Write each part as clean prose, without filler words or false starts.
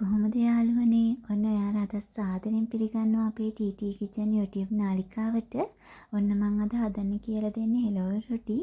කොහොමද යාළුවනේ? ඔන්න ඔයාලා අද සාදරයෙන් පිළිගන්නවා අපේ TT Kitchen YouTube නාලිකාවට. ඔන්න මම අද හදන්න කියලා දෙන්නේ එළවලු රොටි.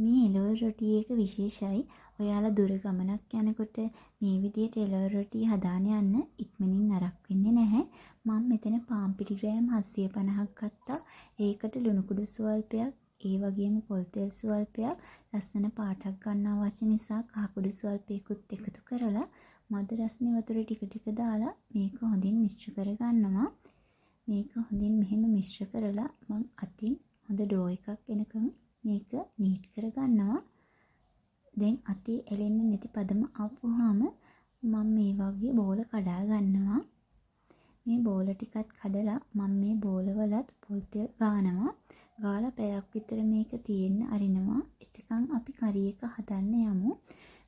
මේ එළවලු රොටි එක විශේෂයි. ඔයාලා දුර ගමනක් යනකොට මේ විදිහට එළවලු රොටි හදාන යන්න ඉක්මනින් නරක වෙන්නේ නැහැ. මම මෙතන පාන් පිටි ග්‍රෑම් 750ක් ගත්තා. ඒකට ලුණු කුඩු ස්වල්පයක්, ඒ වගේම පොල් තෙල් ස්වල්පයක්, ලස්සන පාටක් ගන්න අවශ්‍ය නිසා කහ කුඩු ස්වල්පයකුත් එකතු කරලා මද රස්නේ වතුර ටික ටික දාලා මේක හොඳින් මිශ්‍ර කරගන්නවා. මේක හොඳින් මෙහෙම මිශ්‍ර කරලා මම අතින් හොඳ ඩෝ එකක් එනකම් මේක නීට් කරගන්නවා. දැන් අතේ එලෙන්නේ නැති පදම ආපුවාම මම මේ වගේ බෝල කඩා ගන්නවා. මේ බෝල ටිකත් කඩලා මම මේ බෝල වලත් පොල් තෙල් ගානවා. ගාලා පැයක් විතර මේක තියෙන්න අරිනවා. එතකන් අපි කරි එක හදන්න යමු.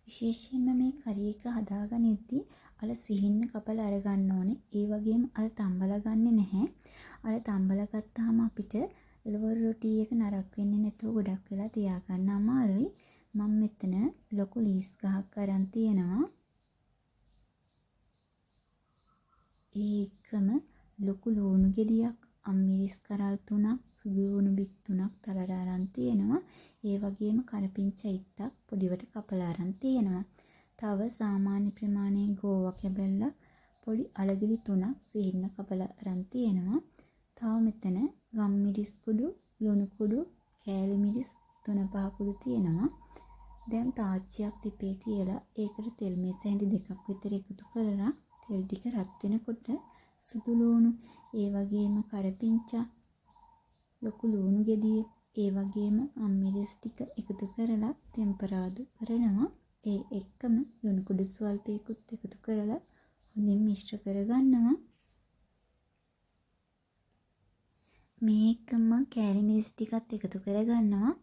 විශේෂයෙන්ම මේ කරි එක හදාගනිද්දී අර සිහින්න කපලා අරගන්න ඕනේ. ඒ වගේම අර තම්බලා ගන්නෙ නැහැ. අර තම්බලා ගත්තාම අපිට එළවලු රොටි එක නරක වෙන්නේ නැතුව ගොඩක් වෙලා තියාගන්න අමාරුයි. මම මෙතන ලොකු ලීස් ගහක් අරන් තියෙනවා. ඒකම ලොකු ලුණු ගෙඩියක්, අම්මිරිස් කරල් 3ක්, සුදු ලුණු බික් 3ක් තලලා අරන් තියෙනවා. ඒ වගේම කරපිංචා ඉත්තක් පොඩිවට කපලා අරන් තියෙනවා. තව සාමාන්‍ය ප්‍රමාණයෙන් ගෝවා කැබල්ලක් පොඩි අලගිලි 3ක් සිහින්න කපලා අරන් තියෙනවා. තව මෙතන ගම්මිරිස් කුඩු, ලුණු කුඩු, කෑලි මිරිස් 3-5 කුඩු තියෙනවා. දැන් තාච්චියක් ටිපේ තියලා ඒකට තෙල් මේස හැඳි 2ක් විතර එකතු කරලා තෙල් ටික රත් වෙනකොට සුදු ලුණු, ඒ වගේම කරපිංචා, ලොකු ලුණු ගෙඩිය, ඒ වගේම අම්මිරිස් ටික එකතු කරලා ටෙම්පරාදු කරනවා. ඒ එක්කම ලුණු කුඩු ස්වල්පයකුත් එකතු කරලා හොඳින් මිශ්‍ර කරගන්නවා. මේකම කෑලි මිරිස් ටිකත් එකතු කරගන්නවා.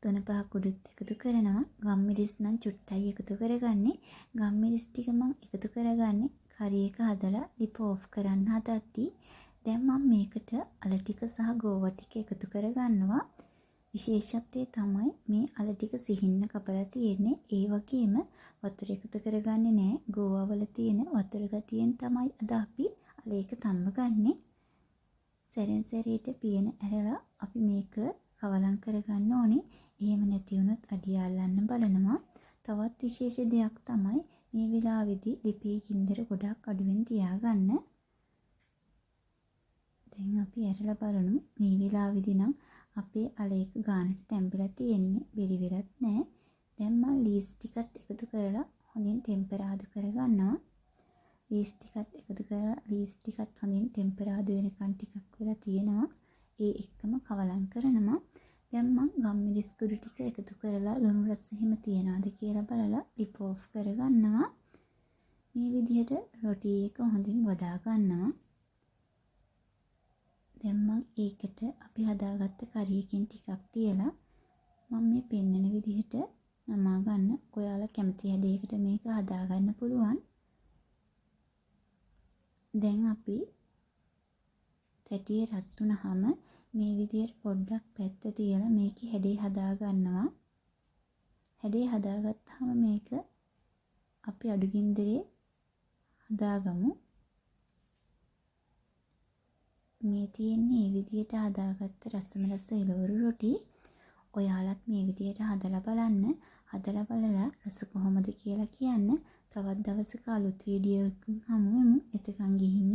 3-5 කුඩුත් එකතු කරනවා. ගම්මිරිස් නම් චුට්ටයි එකතු කරගන්නේ. ගම්මිරිස් ටික මම එකතු කරගන්නේ කරි එක හදලා ලිප ඕෆ් කරන්න හදද්දී. දැන් මම මේකට අල ටික සහ ගෝවා ටික එකතු කරගන්නවා. විශේෂත්වය තමයි මේ අල ටික සිහින්න කපලා තියෙන්නේ. ඒ වගේම වතුර එකතු කරගන්නේ නැහැ. ගෝවා වල තියෙන වතුර ගතියෙන් තමයි අද අපි අල එක තම්බගන්නේ. සැරෙන් සැරේට පියන ඇරලා අපි මේක කවලම් කරගන්න ඕනේ. එහෙම නැති වුණොත් අඩිය අල්ලන්න බලනවා. තවත් විශේෂ දෙයක් තමයි මේ වෙලාවේදී ලිපේ ගින්දර ගොඩක් අඩුවෙන් තියාගන්න. දැන් අපි ඇරලා බලමු. මේ වෙලාවේදී නම් අපේ අල එක ගානට තැම්බිලා තියෙන්නේ. බෙරි වෙලත් නැහැ. දැන් මම ලීස් ටිකත් එකතු කරලා හොඳින් ටෙම්පරාදු කරගන්නවා. ලීස් ටිකත් හොඳින් ටෙම්පරාදු වෙනකන් ටිකක් වෙලා තියෙනවා. ඒ එක්කම කවලම් කරනවා. දැන් මම ගම්මිරිස් කුඩු ටික එකතු කරලා ලුණු රස එහෙම තියනවාද කියලා බලලා ලිප් ඕෆ් කරගන්නවා. මේ විදිහට රොටි එක හොඳින් වඩා ගන්නවා. දැන් මම ඒකට අපි හදාගත්ත කරි එකෙන් ටිකක් තියලා මම මේ පෙන්නන විදිහට නමා ගන්න. ඔයාලා කැමති හැඩයකට මේක හදාගන්න පුළුවන්. දැන් අපි තැටිය රත් වුණාම මේ විදිහට පොඩ්ඩක් පැත්ත තියලා මේකේ හැඩේ හදා ගන්නවා. හැඩේ හදාගත්තාම මේක අපි අඩු ගින්දරේ හදාගමු. මේ තියෙන්නේ මේ විදිහට හදාගත්ත රසම රස එළවලු රොටි. ඔයාලත් මේ විදිහට හදලා බලන්න. හදලා බලලා රස කොහොමද කියලා කියන්න. තවත් දවසක අලුත් වීඩියෝ එකකින් හමු වෙමු. එතකන් ගිහින්